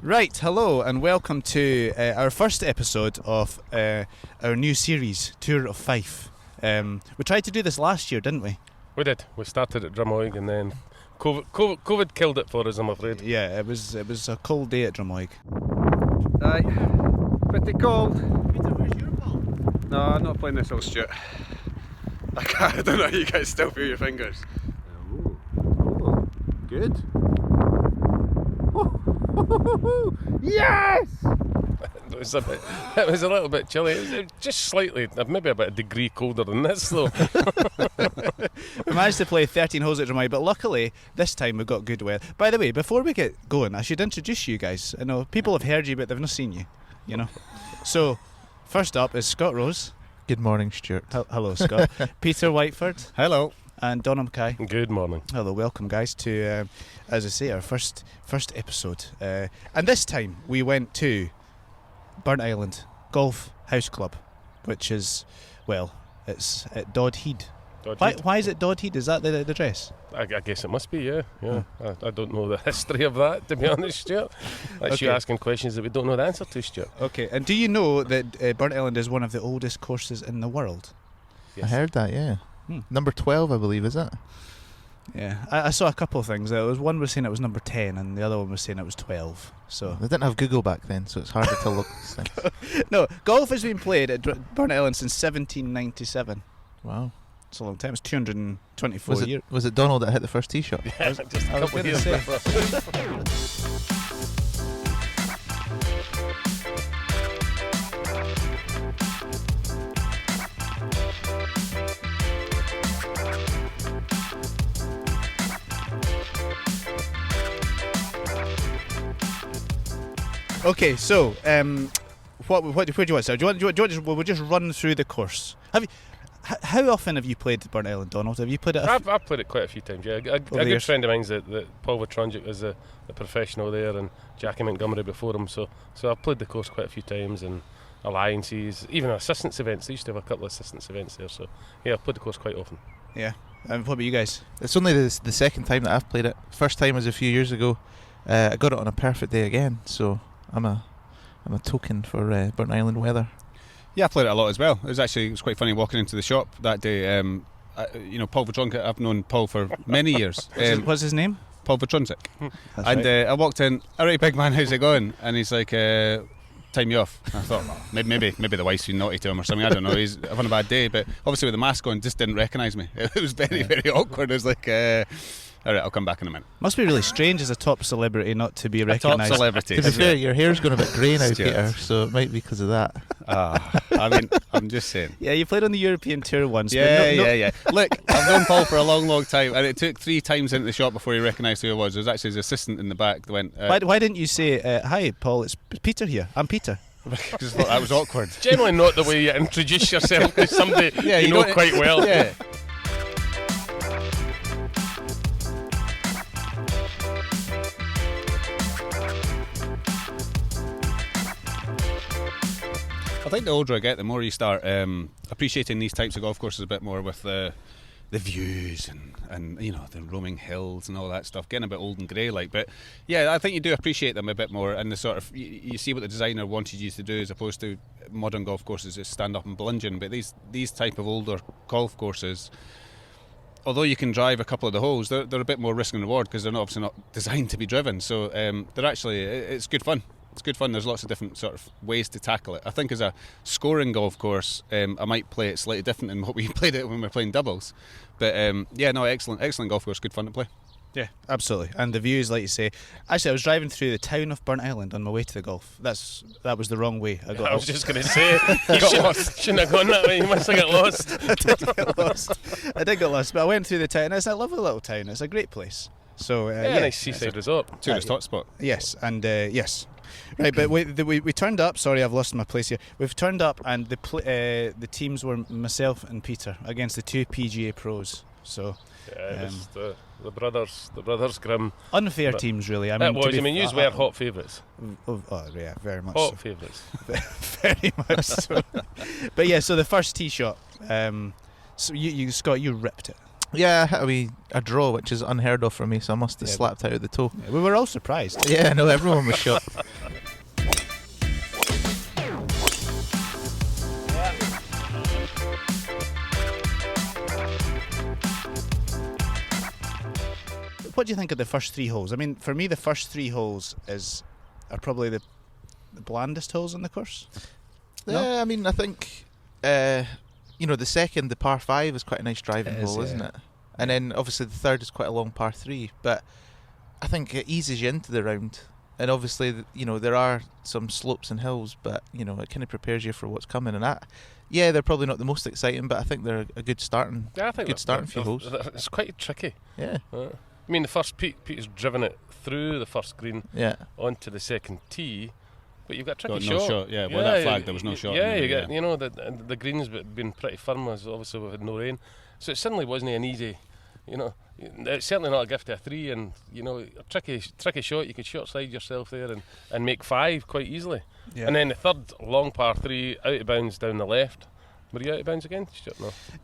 Right, hello and welcome to our first episode of our new series, Tour of Fife. We tried to do this last year, didn't we? We did. We started at Drummoyne and then COVID killed it for us, I'm afraid. Yeah, it was a cold day at Drummoyne. Aye, pretty cold. Peter, where's your ball? No, I'm not playing this, Stuart. I don't know how you guys still feel your fingers. Oh, good. Yes! It was a little bit chilly. It was just slightly, maybe about a degree colder than this though. We managed to play 13 holes at Drummoyne, but luckily this time we got good weather. By the way, before we get going, I should introduce you guys. I know people have heard you, but they've not seen you. You know. So, first up is Scott Rose. Good morning, Stuart. Hello, Scott. Peter Whiteford. Hello. And Donna Mackay. Good morning. Hello, welcome guys to, as I say, our first episode. And this time we went to Burntisland Golf House Club, which is, well, it's at Dodhead. Why is it Dodhead? Is that the address? I guess it must be, yeah. I don't know the history of that, to be honest, Stuart. That's you asking questions that we don't know the answer to, Stuart. Okay, and do you know that Burntisland is one of the oldest courses in the world? Yes. I heard that, yeah. Number 12, I believe, is it? Yeah, I saw a couple of things. One was saying it was number 10 and the other one was saying it was 12. So they didn't have Google back then, so it's harder to look. No, golf has been played at Burntisland since 1797. Wow. It's a long time. It's 224 years. Was it Donald that hit the first tee shot? Yeah, just a couple of years before. Okay, so what do you want to say? Do you want we'll just run through the course? How often have you played Burntisland, Donald? Have you played it? I've played it quite a few times. Yeah, a good friend of mine's that Paul Watronjic is the professional there, and Jackie Montgomery before him. So I've played the course quite a few times, and alliances, even assistance events. They used to have a couple of assistance events there. So yeah, I've played the course quite often. Yeah. And what about you guys? It's only the second time that I've played it. First time was a few years ago. I got it on a perfect day again. So I'm a token for Burntisland weather. Yeah, I played it a lot as well. It was quite funny walking into the shop that day. Paul Watronjic, I've known Paul for many years. What's his name? Paul Watronjic. And right. I walked in, alright big man, how's it going? And he's like, time you off. I thought, well, maybe the wife's been naughty to him or something, I don't know, he's having a bad day, but obviously with the mask on, just didn't recognise me. It was very, very awkward. It was like, alright, I'll come back in a minute. Must be really strange as a top celebrity not to be recognised. Top celebrity. To be fair, your hair's going a bit grey now, Peter, so it might be because of that. I mean, I'm just saying. Yeah, you played on the European Tour once. Yeah. Look, I've known Paul for a long, long time, and it took 3 times into the shop before he recognised who I was. It was actually his assistant in the back that went... Why didn't you say, hi, Paul, it's Peter here. I'm Peter. Because I thought that was awkward. Generally not the way you introduce yourself to somebody you know quite well. Yeah. I think the older I get, the more you start appreciating these types of golf courses a bit more, with the views and you know, the roaming hills and all that stuff, getting a bit old and grey like. But yeah, I think you do appreciate them a bit more, and the sort of you see what the designer wanted you to do, as opposed to modern golf courses just stand up and bludgeon. But these type of older golf courses, although you can drive a couple of the holes, they're a bit more risk and reward, because they're obviously not designed to be driven. So they're actually, it's good fun. It's good fun. There's lots of different sort of ways to tackle it. I think as a scoring golf course, I might play it slightly different than what we played it when we were playing doubles. But excellent golf course, good fun to play. Yeah, absolutely. And the views, like you say. Actually, I was driving through the town of Burntisland on my way to the golf. That was the wrong way. I was just going to say, you shouldn't have gone that way. You must have got lost. I did get lost, but I went through the town. It's a lovely little town. It's a great place. So nice seaside resort. Tourist hotspot. Yes, and yes. Right, but we turned up. Sorry, I've lost my place here. We've turned up, and the teams were myself and Peter against the 2 PGA pros. So it was the brothers Grimm. Unfair teams, really. I mean, you were hot favourites. Oh yeah, very much. Hot so. favourites. Very much so. But yeah, so the first tee shot. So you Scott, you ripped it. Yeah, I hit a draw, which is unheard of for me, so I must have slapped out of the toe. Yeah, we were all surprised. Yeah, no, everyone was shocked. what do you think of the first 3 holes? I mean, for me, the first 3 holes are probably the blandest holes on the course. Yeah, I mean, I think the second, the par 5, is quite a nice driving hole, isn't it? And then obviously the third is quite a long par 3, but I think it eases you into the round. And obviously, there are some slopes and hills, but it kind of prepares you for what's coming. And that, they're probably not the most exciting, but I think they're a good starting. Yeah, I think good starting few holes. It's quite tricky. Yeah. I mean, the first Peter's driven it through the first green onto the second tee, but you've got a tricky no shot. Yeah, well, that flag, there was no shot. Yeah, you get the greens been pretty firm, as obviously we've had no rain, so it certainly wasn't an easy. It's certainly not a gift of a 3, and a tricky shot. You could short side yourself there and make 5 quite easily. Yeah. And then the third long par 3 out of bounds down the left. Were you out of bounds again?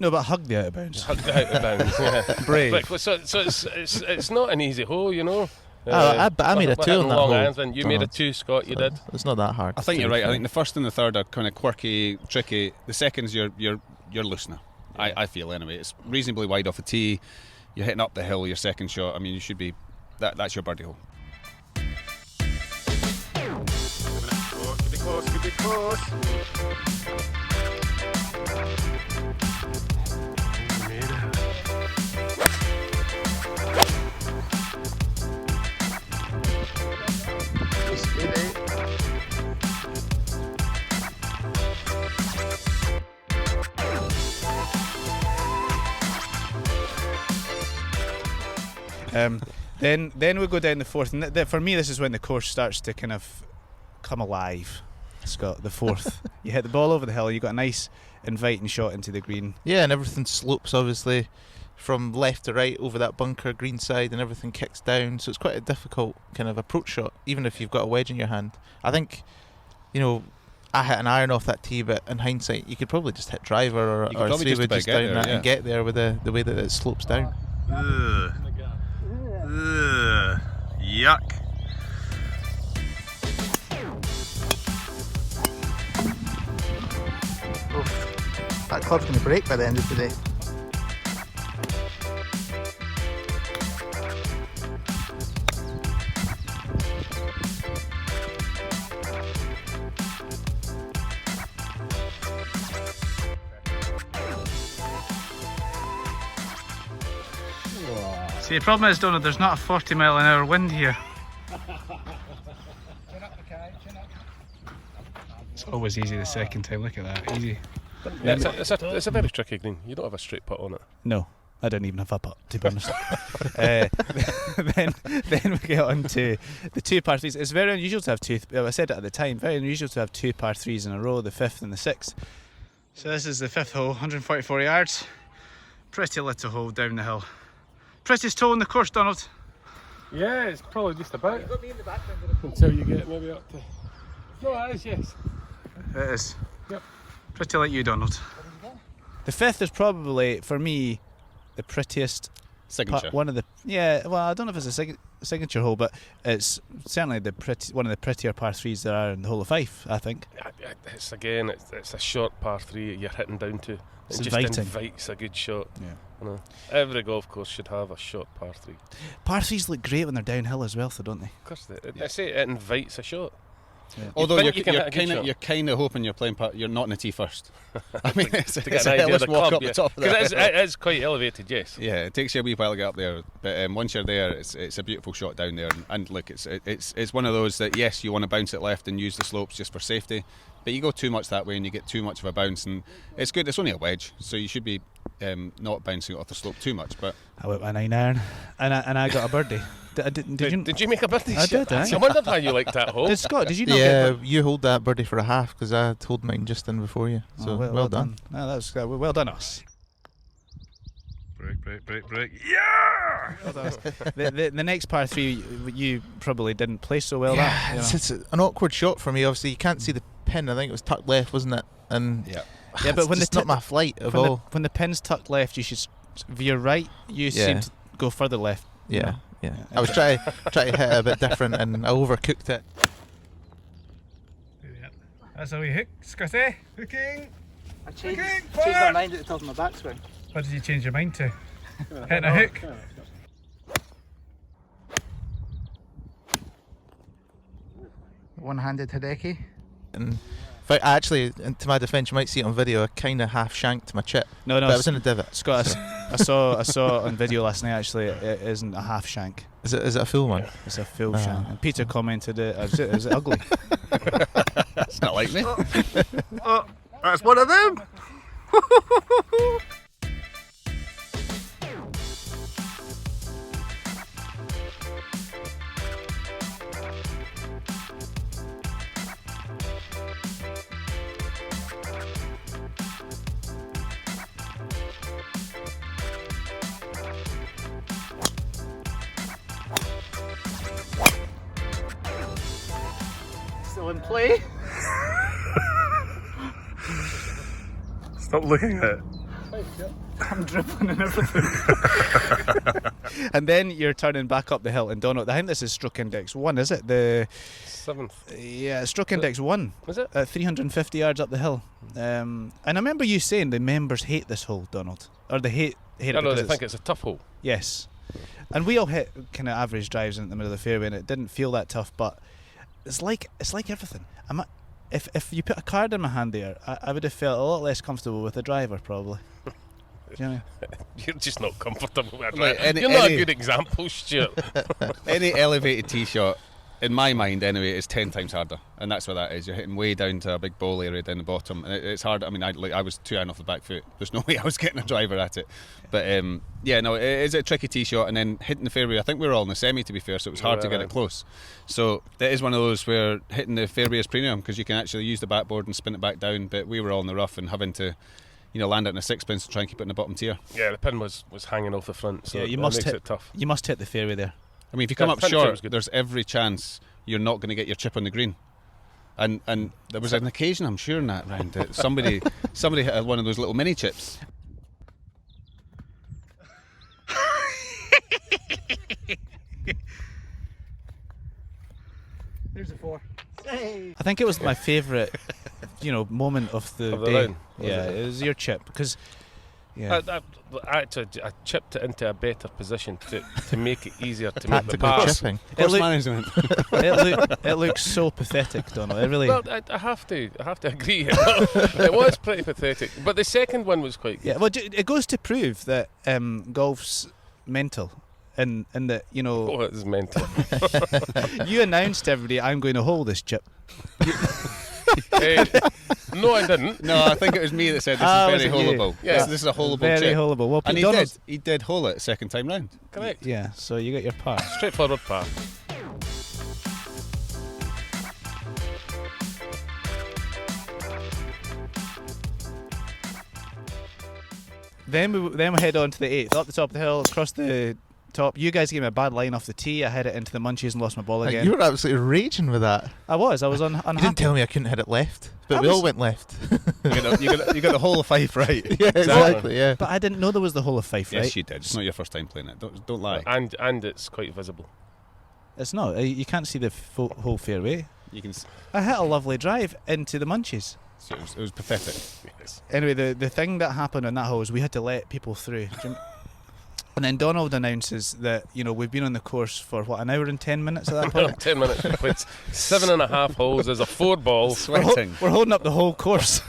No, but hugged the out of bounds. Hugged the out of bounds. Yeah. Brave. So it's not an easy hole, I made a 2 on that hole. Irons, you made a 2, Scott. You did. It's not that hard. I think you're right. I think the first and the third are kind of quirky, tricky. The second's you're loose now. Yeah. I feel anyway. It's reasonably wide off the tee. You're hitting up the hill. Your second shot. I mean, you should be. That's your birdie hole. Keep it close. Then we go down the fourth, and for me this is when the course starts to kind of come alive. Scott, the fourth, you hit the ball over the hill, you got a nice inviting shot into the green. Yeah, and everything slopes obviously from left to right over that bunker green side, and everything kicks down, so it's quite a difficult kind of approach shot, even if you've got a wedge in your hand. I think, I hit an iron off that tee, but in hindsight you could probably just hit driver or 3-wood just down that and get there with the way that it slopes down. Yuck. That club's going to break by the end of the day. See, the problem is, Donald, there's not a 40-mile-an-hour wind here. It's always easy the second time, look at that, easy. Yeah, it's a very tricky green. You don't have a straight putt on it. No, I don't even have a putt, to be honest. Then we get on to the 2 par 3s. It's very unusual to have I said it at the time, very unusual to have 2 par 3s in a row, the 5th and the 6th. So this is the 5th hole, 144 yards. Pretty little hole down the hill. Prettiest hole in the course, Donald. Yeah, it's probably just about. You've got me in the background until you get maybe up to. No, it is, yes. It is. Yep. Pretty like you, Donald. The 5th is probably, for me, the prettiest. Signature. One of the. Yeah, well, I don't know if it's a signature hole, but it's certainly one of the prettier par 3s there are in the whole of Fife, I think. It's a short par 3 you're hitting down to. It's just inviting. Invites a good shot. Yeah. Every golf course should have a short par 3. Par 3s look great when they're downhill as well, though, don't they? Of course I say it invites a shot. Yeah. Although you're kind of hoping you're playing you're not in the tee first. I mean, it's a hellish walk up the top of that. It is quite elevated, yes. Yeah, it takes you a wee while to get up there, but once you're there, it's a beautiful shot down there. And look, it's one of those that yes, you want to bounce it left and use the slopes just for safety, but you go too much that way and you get too much of a bounce, and it's good. It's only a wedge, so you should be not bouncing it off the slope too much. But I went with a 9-iron, and I got a birdie. Did you make a birdie? I did. I wondered how you liked that hole. Did Scott? Did you not? Yeah, you hold that birdie for a half because I told mine just in before you. So well done. No, that was well done, us. Break. Yeah. The next par 3 you probably didn't play so well. Yeah, it's an awkward shot for me. Obviously, you can't see the pin. I think it was tucked left, wasn't it? And yeah, but when it's not my flight of all. When the pin's tucked left, you should veer right. You seem to go further left. Yeah. I was trying to hit it a bit different, and I overcooked it. Yeah. That's how we hook, Scotty. Hooking. I changed my mind at the top of my backswing. What did you change your mind to? Hitting a hook. one-handed Hideki. And I actually, to my defence, you might see it on video, I kind of half shanked my chip. No, but it was in a divot. Scott, I saw it on video last night. Actually, it isn't a half shank. Is it a full one? It's a full shank. And Peter commented, "Is it ugly?" It's not like me. That's one of them. Still in play. Stop looking at it. I'm dribbling and everything. And then you're turning back up the hill, and Donald, I think this is stroke index 1, is it? The 7th. Yeah, stroke index 1. Was it? 350 yards up the hill. And I remember you saying the members hate this hole, Donald, or they hate it. I because think it's a tough hole. Yes, and we all hit kind of average drives in the middle of the fairway, and it didn't feel that tough. But it's like everything. If you put a card in my hand there, I would have felt a lot less comfortable with the driver, probably. Do you know what I mean? You're just not comfortable with it. Like You're not a good example, Stuart. Any elevated tee shot, in my mind anyway, is 10 times harder, and that's what that is. You're hitting way down to a big bowl area down the bottom, and it's hard. I mean, I was 2 iron off the back foot. There's no way I was getting a driver at it. But yeah, no, it is a tricky tee shot, and then hitting the fairway. I think we were all in the semi, to be fair, so it was hard to get it close. So that is one of those where hitting the fairway is premium, because you can actually use the backboard and spin it back down. But we were all in the rough and having to, land it in a sixpence to try and keep it in the bottom tier. Yeah, the pin was hanging off the front, so yeah, it makes it tough. You must hit the fairway there. I mean, if you come up short, there's every chance you're not going to get your chip on the green. And there was an occasion, I'm sure, in that round that somebody hit one of those little mini chips. There's a 4. Hey. I think it was my favourite, moment of the day. round, Yeah, it was your chip, because I chipped it into a better position to make it easier to make the pass. Chipping. Course management. it looks so pathetic, Donald. It really. Well, I have to agree. It was pretty pathetic, but the second one was quite good. Yeah, well, it goes to prove that golf's mental, and that Oh, it is mental. you announced to everybody, "I'm going to hold this chip." No, I didn't. No, I think it was me that said this is very holeable. Yeah. This is a holeable Very chip. holeable. Well, And Pete he did hole it second time round. Correct. Yeah, so you got your par. Straightforward par. Then we head on to the 8th, up the top of the hill, across the top. You guys gave me a bad line off the tee. I hit it into the munchies and lost my ball again. You were absolutely raging with that. I was unhappy. You didn't tell me I couldn't hit it left, but we all went left. You got the whole of Fife right. Yeah, exactly. Yeah. But I didn't know there was the whole of Fife, right? Yes, you did. It's not your first time playing it. Don't lie. And it's quite visible. It's not. You can't see the whole fairway. You can. I hit a lovely drive into the munchies. So it was pathetic. Yes. Anyway, the thing that happened on that hole is we had to let people through. And then Donald announces that, we've been on the course for, an hour and 10 minutes at that point? 10 minutes. We played 7.5 holes. There's a 4 ball. Sweating. We're holding up the whole course.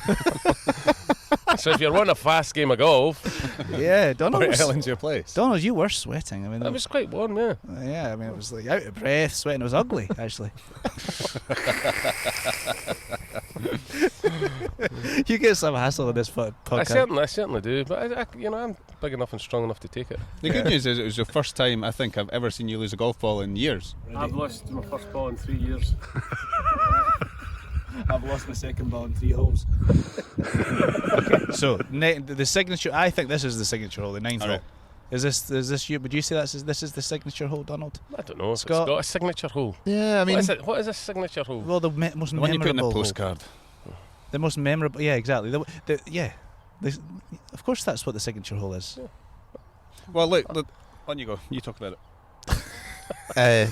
So if you're running a fast game of golf, Yeah, Donald What was, Ellen's your place? Donald, you were sweating. I mean, it was quite warm, yeah. yeah, I mean, it was like out of breath, sweating. It was ugly, actually. You get some hassle in this podcast. I certainly do, but I'm big enough and strong enough to take it. The good news is it was the first time I think I've ever seen you lose a golf ball in years. I've lost my first ball in 3 years. I've lost my second ball in 3 holes. So the signature. I think this is the signature hole, the 9th hole. Right. Is this you? Would you say this is the signature hole, Donald? I don't know if Scott? it's got a signature hole. Yeah, I mean, What is a signature hole? Well, the most The one you put in a memorable hole. postcard. The most memorable. Yeah, exactly. Of course, that's what the signature hole is. Yeah. Well, look, on you go. You talk about it.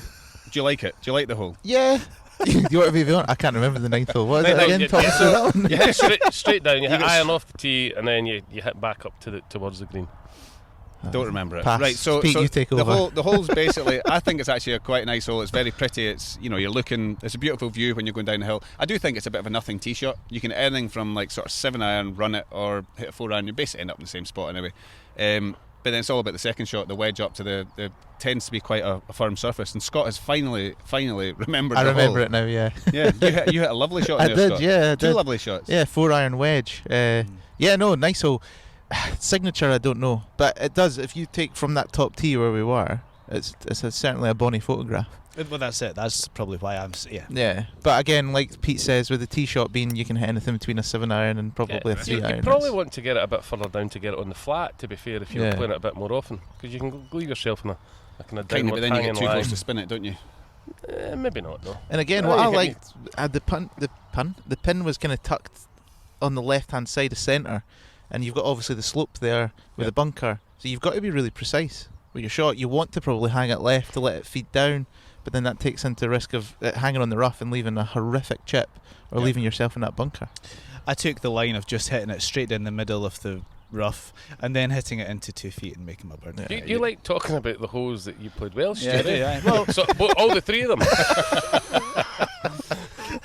Do you like it? Do you like the hole? yeah. You want to be on? I can't remember the 9th hole. What is it again? Talk us through that one. You hit straight down. You hit iron off the tee, and then you hit back up towards the green. Don't remember it. Pass. Right, so Pete, you take over. The hole's basically, I think it's actually a quite nice hole. It's very pretty. It's, you're looking, it's a beautiful view when you're going down the hill. I do think it's a bit of a nothing tee shot. You can anything from like sort of 7-iron, run it, or hit a 4-iron. You basically end up in the same spot anyway. But then it's all about the second shot, the wedge up to the tends to be quite a firm surface. And Scott has finally remembered I the remember hole. it now, yeah. Yeah, you hit a lovely shot I there, did, Scott. yeah, I Two did. lovely shots. Yeah, 4-iron wedge. Yeah, no, nice hole. Signature, I don't know. But it does, if you take from that top tee where we were, it's certainly a bonny photograph. Well, that's it. That's probably why Yeah, but again, like Pete says, with the tee shot being, you can hit anything between a 7-iron and probably a 3-iron. You probably want to get it a bit further down to get it on the flat, to be fair, if you're playing it a bit more often, because you can leave yourself in a kind of downward But then you hanging get too line. close to spin it, don't you? Maybe not, no. And again, No, what you I hit liked, the pin was kind of tucked on the left-hand side of centre, and you've got obviously the slope there with the bunker, so you've got to be really precise with your shot. You want to probably hang it left to let it feed down, but then that takes into risk of it hanging on the rough and leaving a horrific chip, or leaving yourself in that bunker. I took the line of just hitting it straight down the middle of the rough and then hitting it into 2 feet and making my bird. Do you like talking about the holes that you played Welsh? Yeah, I do, yeah. Well, so, all the three of them.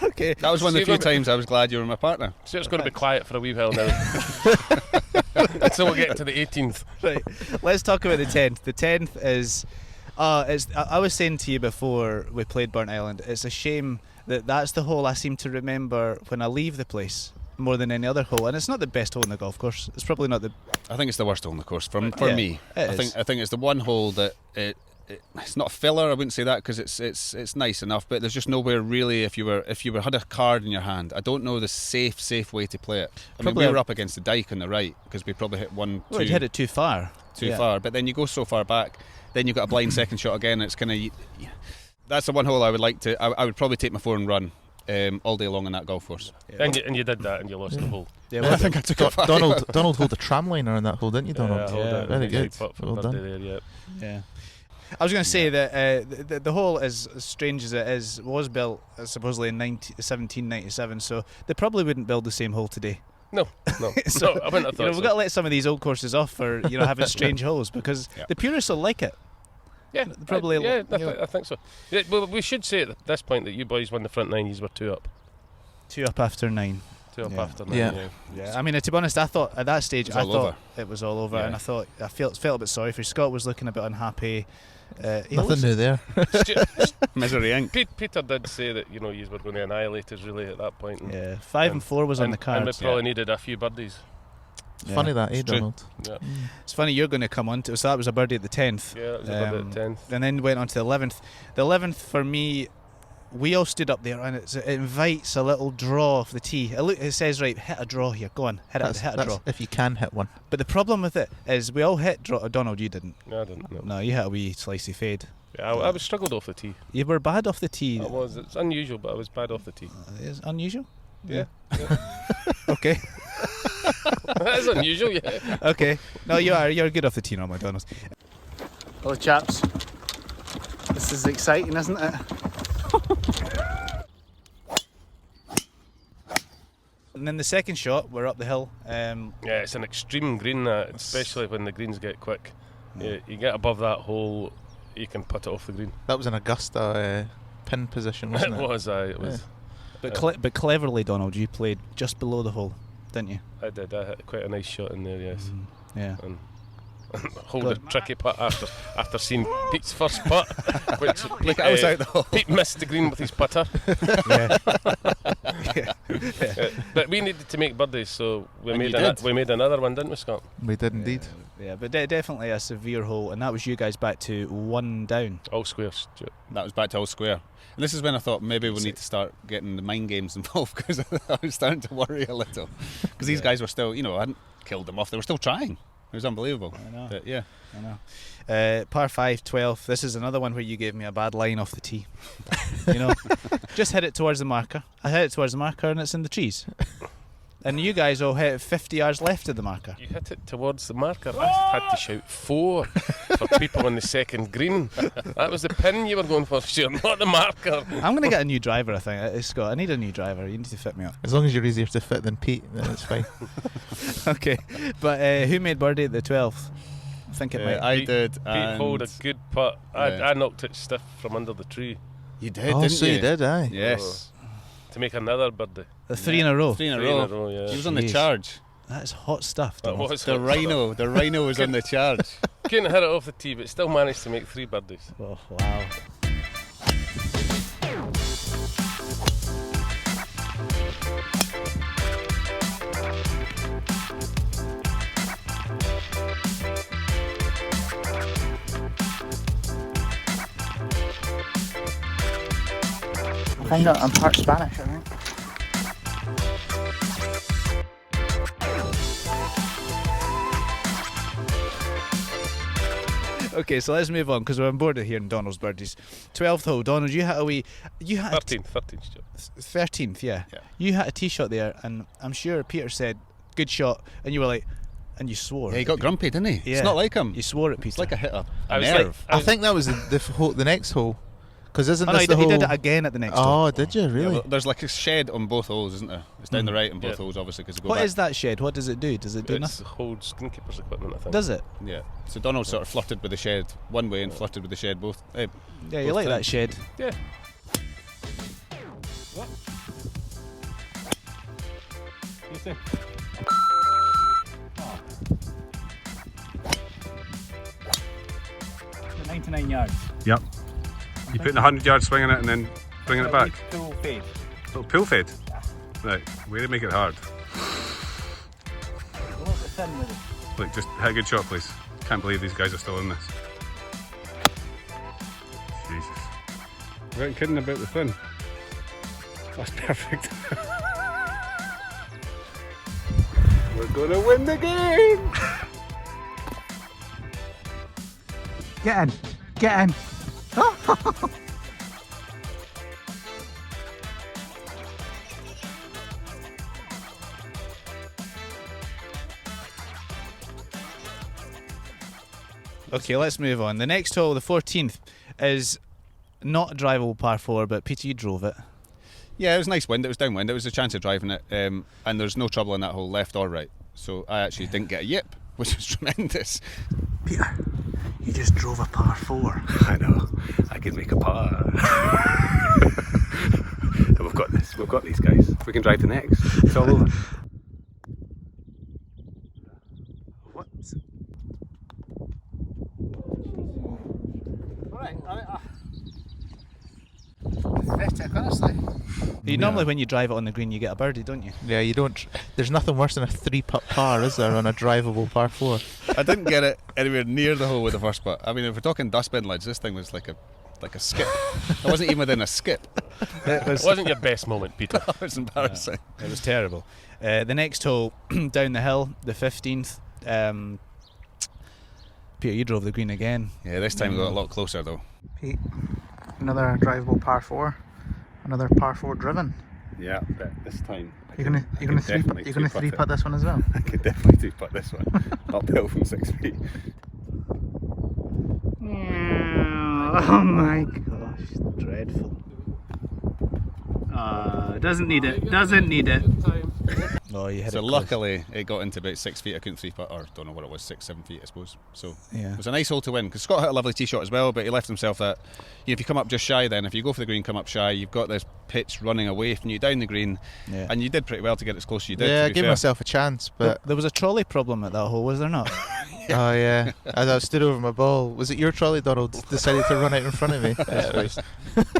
Okay. That was one of the few times I was glad you were my partner. So it's going to be quiet for a wee while now. So we'll get to the 18th. Right. Let's talk about the 10th. The 10th is... I was saying to you before we played Burnt Island, it's a shame that that's the hole I seem to remember when I leave the place more than any other hole, and it's not the best hole in the golf course. It's probably not the... I think it's the worst hole in the course for me. I think it's the one hole that it's not a filler. I wouldn't say that, because it's nice enough, but there's just nowhere really. If you had a card in your hand, I don't know the safe way to play it. I mean, we were up against the dike on the right because we probably hit one. Well, we'd hit it too far. Far, but then you go so far back, then you've got a blind second shot again. It's kind of that's the one hole I would like to. I would probably take my 4 and run all day long on that golf course. Yeah. And you did that, and you lost the hole. Yeah, well, I think I took it. Donald hold a tramliner on that hole, didn't you, Donald? Yeah, very good. Well done. There, yeah. I was going to say that the hole, as strange as it is, was built supposedly in 1797, so they probably wouldn't build the same hole today. No, So, no, I wouldn't have thought we've got to let some of these old courses off for having strange holes, because the purists will like it. Yeah, probably. I think so. Yeah, well, we should say at this point that you boys won the front 9. You were 2 up. 2 up after 9. 2 up after 9. Yeah. I mean, to be honest, I thought at that stage it was all over, Yeah. and I felt a bit sorry for Scott. Was looking a bit unhappy. Nothing new there. Misery Inc. Peter did say that you were going to annihilate us really at that point. And 5 and 4 was on the cards. And we probably needed a few birdies. Funny that, Donald? Yeah. It's funny you're going to come on to. So that was a birdie at the 10th. Yeah, that was a birdie at the 10th. And then went on to the 11th. The 11th for me, we all stood up there, and it invites a little draw off the tee. It says, right, hit a draw here. Go on, hit a draw. If you can hit one. But the problem with it is we all hit draw. Donald, you didn't. No, I didn't. No, you hit a wee slicey fade. Yeah, I was struggled off the tee. You were bad off the tee. I was. It's unusual, but I was bad off the tee. It's unusual? Yeah. Okay. That is unusual, yeah. Okay. No, you're good off the tee normally, Donald. Hello, chaps. This is exciting, isn't it? And then the second shot, we're up the hill. Yeah, it's an extreme green, especially when the greens get quick. Yeah, you get above that hole, you can put it off the green. That was an Augusta pin position, wasn't it? It was. It was. But cleverly, Donald, you played just below the hole, didn't you? I did. I hit quite a nice shot in there, yes. Yeah. And hold a tricky putt after seeing Pete's first putt, which I was out the hole. Pete missed the green with his putter. Yeah. But we needed to make birdies, so we And made another one, didn't we, Scott? We did indeed. Yeah, but definitely a severe hole, and that was you guys back to 1 down. All squares. That was back to all square. And this is when I thought maybe we need to start getting the mind games involved, because I was starting to worry a little. Because these guys were still, I hadn't killed them off. They were still trying. It was unbelievable. I know. But yeah. I know. Par 5, 12th. This is another one where you gave me a bad line off the tee. Just hit it towards the marker. I hit it towards the marker and it's in the trees. And you guys all hit 50 yards left of the marker. You hit it towards the marker. I had to shout 4 for people on the second green. That was the pin you were going for, sure, not the marker. I'm going to get a new driver, I think. Scott, I need a new driver. You need to fit me up. As long as you're easier to fit than Pete, then it's fine. Okay. But who made birdie at the 12th? I think it might. I did. Pete hold a good putt. I knocked it stiff from under the tree. You did, didn't so you did, aye. Yes. To make another birdie. 3 in a row. 3 in a row. Yeah. He was on the Jeez. charge. That is hot stuff. That Donald. was The rhino was on the charge. Couldn't hit it off the tee, but still managed to make 3 birdies. Oh, wow. I think I'm part Spanish, I think. Okay, so let's move on because we're on board of hearing Donald's birdies. 12th hole, Donald, you had a wee... You had 13th shot. 13th, yeah. You had a tee shot there, and I'm sure Peter said, good shot, and you were like... And you swore. Yeah, he got grumpy, didn't he? Yeah. It's not like him. You swore at Peter. It's like a hit up. I was nerve. I think that was the next hole. Because isn't Oh, no, this he the did, whole... he did it again at the next hole. Oh, did you? Really? Yeah, there's like a shed on both holes, isn't there? It's down the right on both holes, obviously, because What is that shed? What does it do? Does it do It nothing? holds greenkeeper's equipment, I think. Does it? Yeah. So Donald sort of flirted with the shed one way and flirted with the shed both. Yeah, you both like that times. shed. Yeah. You think? 99 yards. Yep. You putting 100 yard swing in it and then bringing it back? Full fade. Little pull fade? Right, way to make it hard. A little bit thin with it. Look, just hit a good shot, please. Can't believe these guys are still in this. Jesus. You weren't kidding about the thin. That's perfect. We're gonna win the game! Get in. Get in. Okay, let's move on. The next hole, the 14th, is not a drivable par 4, but Peter, you drove it. Yeah, it was nice wind. It was downwind. It was a chance of driving it, and there's no trouble in that hole, left or right. So I actually didn't get a yip, which was tremendous. Peter, you just drove a par 4. I know, I can make a par. We've got this, we've got these guys. We can drive the next. It's all over. What? Pathetic, honestly. Normally when you drive it on the green, you get a birdie, don't you? Yeah, you don't... There's nothing worse than a 3-putt par, is there, on a drivable par 4? I didn't get it anywhere near the hole with the first putt. I mean, if we're talking dustbin lids, this thing was like a skip. I wasn't even within a skip. It wasn't your best moment, Peter. It was embarrassing. It was terrible. The next hole, down the hill, the 15th. Peter, you drove the green again. Yeah, this time we got a lot closer though. Pete, another drivable par 4. Another par 4 driven. Yeah, but this time You're gonna three putt this one as well. I can definitely three putt this one. Uphill from 6 feet. Oh my gosh, Dreadful. doesn't need it. Doesn't need it. Oh, you hit So it close. luckily it got into about 6 feet. I couldn't three putt, or don't know what it was, 6-7 feet I suppose. So Yeah. it was a nice hole to win because Scott hit a lovely tee shot as well, but he left himself that, if you come up just shy, then if you go for the green, come up shy, you've got this pitch running away from you down the green, Yeah. and you did pretty well to get as close as you did. Yeah, to I be gave fair. myself a chance, but... There was a trolley problem at that hole, was there not? Oh yeah, as I stood over my ball. Was it your trolley, Donald, decided to run out in front of me? It was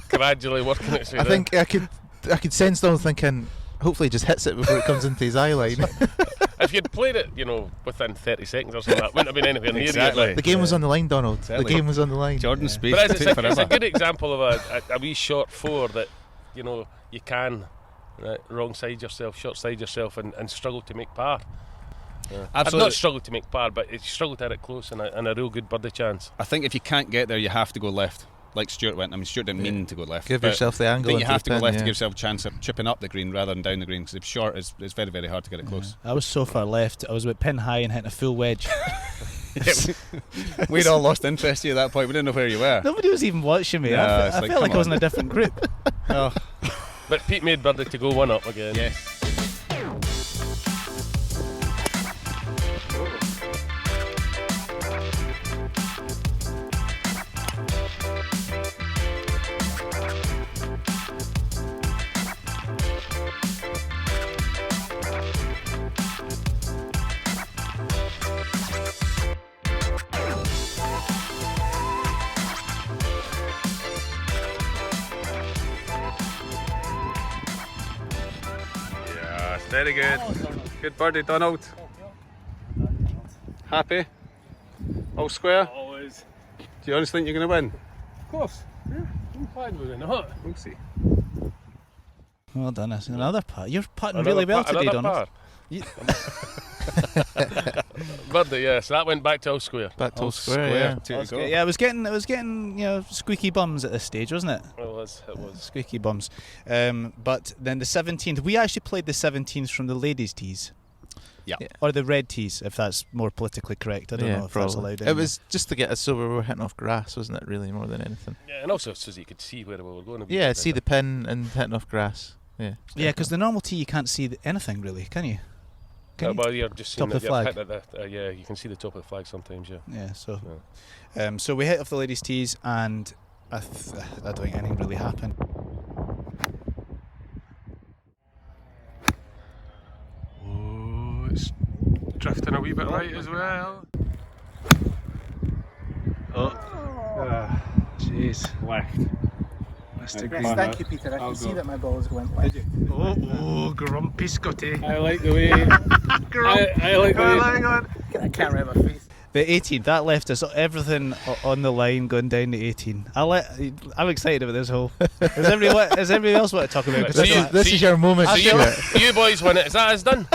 gradually working its way I down. think I could sense Donald thinking, hopefully he just hits it before it comes into his eye line. If you'd played it, within 30 seconds or something, that wouldn't have been anywhere near Exactly. you. The game was on the line, Donald. Exactly. The game was on the line. Jordan Spieth But took it's a forever. good example of a wee short 4 that, you can wrong side yourself, short side yourself and struggle to make par. I've Absolutely. not struggled to make par, but it's struggled to hit it close and a real good birdie chance. I think if you can't get there, you have to go left, like Stuart went. I mean, Stuart didn't mean to go left. Give but yourself the I angle. think you into have the to go pin, left to yeah. give yourself a chance of chipping up the green rather than down the green, because if short, it's very, very hard to get it close. I was so far left. I was about pin high and hitting a full wedge. We'd all lost interest in you at that point. We didn't know where you were. Nobody was even watching me. No, I it's felt like, like come I was in on. a different group. Oh, But Pete made birdie to go 1 up again. yes. Very good. Good birdie, Donald. Happy? All square? Always. Do you honestly think you're going to win? Of course. Yeah. Why would we not? We'll see. Well done. That's another putt. You're putting Another really well par- today, another Donald. Birdie, yeah. So that went back to all square. Back to All all square, yeah. Two to go. Yeah, it was getting squeaky bums at this stage, wasn't it? It was. Squeaky bums. But then the 17th, we actually played the 17th from the ladies' tees. Yeah. Or the red tees, if that's more politically correct. I don't know if that's allowed It anymore. was just to get us so we were hitting off grass, wasn't it, really, more than anything? Yeah, and also so that you could see where we were going. Yeah, see the pin and hitting off grass. Yeah. Yeah, because the normal tee you can't see anything really, can you? Can you? Well, you're just seeing Top of the that you're flag. hitting at yeah, you can see the top of the flag sometimes. Yeah. Yeah, so so we hit off the ladies' tees and I don't think anything really happened. Oh, it's drifting a wee bit right as well. Jeez. Left. Thank you, Peter. I can see that my ball is going left. Oh, grumpy Scotty. I like the way. I like the way. Get that camera in my face. The 18th, that left us everything on the line going down to 18. I'm excited about this hole. Does everybody else want to talk about it? So This is your moment. So Stuart. you boys win it. Is that us done?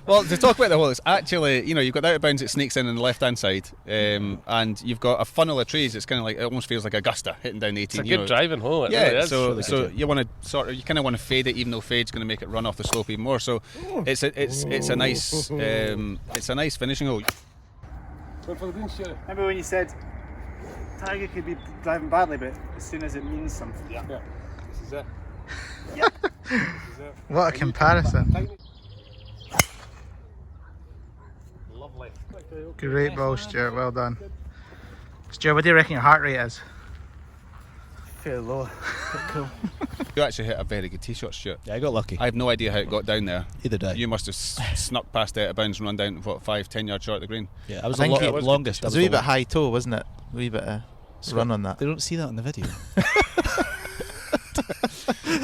Well, to talk about the hole, it's actually, you've got the out of bounds that sneaks in on the left-hand side, and you've got a funnel of trees. It's kind of like, it almost feels like Augusta hitting down 18. It's a good driving hole. It Yeah, really is. so you want to you kind of want to fade it, even though fade's going to make it run off the slope even more. So it's a nice finishing hole. Going for the green, Stuart. Remember when you said Tiger could be driving badly, but as soon as it means something. Yeah. This is it. What a comparison. Lovely. Great ball, Stuart. Well done. Stuart, what do you reckon your heart rate is? Fairly low. Cool. You actually hit a very good tee shot, Stuart. Yeah, I got lucky. I have no idea how it got down there. Either did I. You must have snuck past it out of bounds and run down, 5-10 yards short of the green. Yeah, I was I think the it was longest. It was a wee bit high toe, wasn't it? A wee bit run on that. They don't see that on the video.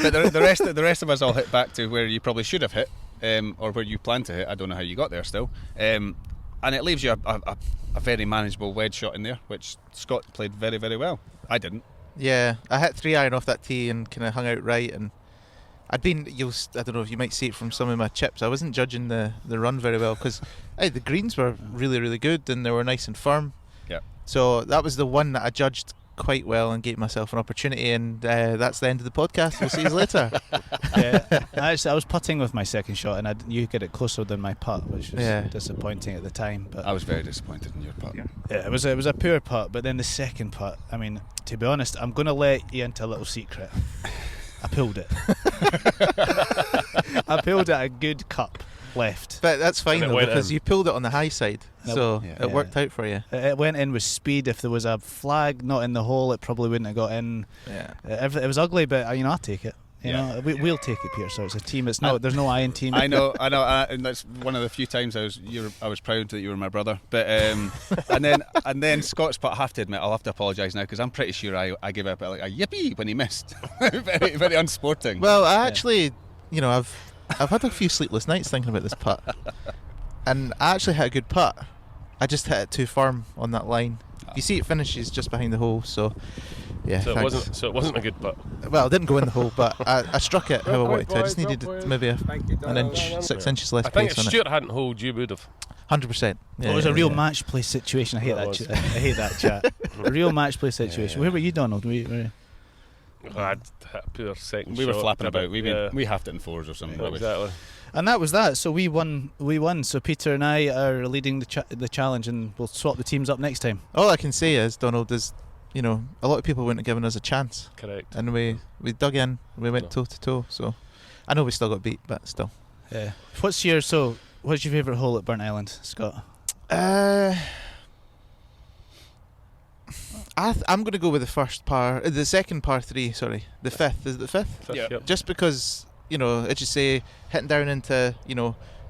But the rest of us all hit back to where you probably should have hit, or where you planned to hit. I don't know how you got there still. And it leaves you a very manageable wedge shot in there, which Scott played very, very well. I didn't. Yeah, I hit 3-iron off that tee and kind of hung out right, and I don't know if you might see it from some of my chips. I wasn't judging the run very well because the greens were really, really good and they were nice and firm. Yeah. So that was the one that I judged quite well and gave myself an opportunity, and that's the end of the podcast. We'll see you later. Yeah, actually, I was putting with my second shot, and you get it closer than my putt, which was disappointing at the time. But I was very disappointed in your putt. yeah, it was a poor putt. But then the second putt, I mean, to be honest, I'm going to let you into a little secret. I pulled it. I pulled it a good cup left. But that's fine And it though, went because in. you pulled it on the high side, so it worked out for you. It went in with speed. If there was a flag not in the hole, it probably wouldn't have got in. Yeah. It was ugly, but I'll take it. We'll take it, Peter. So it's a team. It's not. There's no I in team. I know, and that's one of the few times I was proud that you were my brother. But and then Scott's putt, I have to admit, I'll have to apologise now because I'm pretty sure I gave up like a yippee when he missed. Very, very unsporting. Well, I actually, I've had a few sleepless nights thinking about this putt, and I actually hit a good putt. I just hit it too firm on that line. You see, it finishes just behind the hole, so yeah. So it wasn't a good putt. Well, it didn't go in the hole, but I struck it how I wanted to. I just needed maybe an inch, 6 inches less I think pace if on Stuart hadn't holed, you would have. it. 100%. It was a real match play situation. I hate that. I hate that chat. A real match play situation. Where were you, Donald? I'd hit a poor second we were shot. flapping about. We halved it in fours or something. Exactly. And that was that. So we won. So Peter and I are leading the challenge, and we'll swap the teams up next time. All I can say is, Donald, is a lot of people wouldn't have given us a chance. Correct. And we dug in. We went toe to toe. So I know we still got beat, but still. Yeah. What's your favourite hole at Burnt Island, Scott? I'm going to go with the second par 3. Sorry, the fifth. Is it the fifth? Yeah. Yep. Just because as you say, hitting down into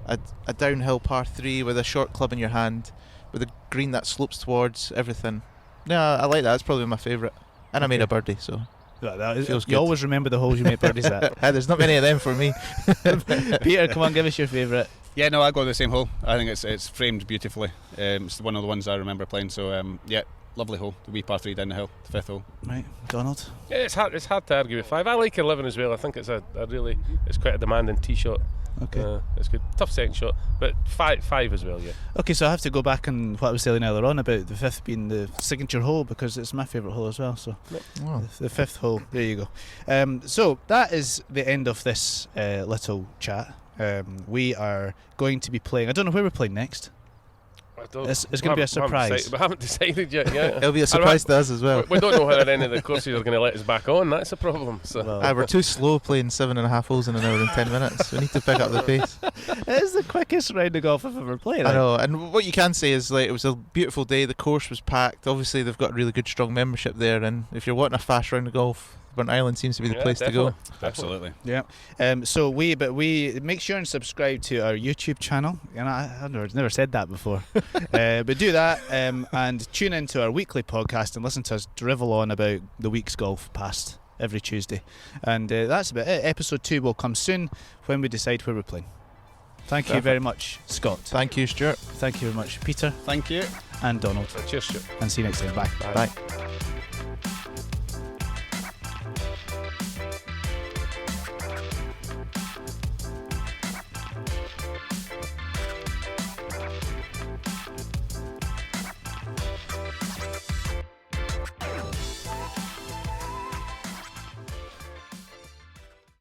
a downhill par 3 with a short club in your hand, with a green that slopes towards everything. Yeah, I like that. It's probably my favourite, and I made a birdie, so Feels you good. always remember the holes you make birdies at. There's not many of them for me. Peter, come on, give us your favourite. Yeah, no, I go the same hole. I think it's framed beautifully. It's one of the ones I remember playing. So yeah, lovely hole. The wee par 3 down the hill, the 5th hole. Right, Donald. Yeah, it's hard to argue with 5. I like 11 as well. I think it's it's quite a demanding tee shot. Okay. It's good. Tough second shot, but 5 as well, yeah. Okay, so I have to go back on what I was saying earlier on about the 5th being the signature hole, because it's my favourite hole as well. So the 5th hole, there you go. So that is the end of this little chat. We are going to be playing, I don't know where we're playing next. It's going to be a surprise. We haven't decided yet. Yeah. It'll be a surprise to us as well. We don't know whether any of the courses are going to let us back on. That's a problem. So. We're too slow playing 7.5 holes in an hour and 10 minutes. We need to pick up the pace. It is the quickest round of golf I've ever played. I know, and what you can say is, like, it was a beautiful day. The course was packed. Obviously, they've got a really good, strong membership there, and if you're wanting a fast round of golf, Burnt Island seems to be the place to go. Absolutely. Yeah. So we make sure and subscribe to our YouTube channel. And I've never said that before. But do that and tune into our weekly podcast and listen to us drivel on about the week's golf past every Tuesday. And that's about it. Episode 2 will come soon when we decide where we're playing. Thank you very much, Scott. Thank you, Stuart. Thank you very much, Peter. Thank you. And Donald. Cheers, Stuart. And see you next time. Bye. Bye.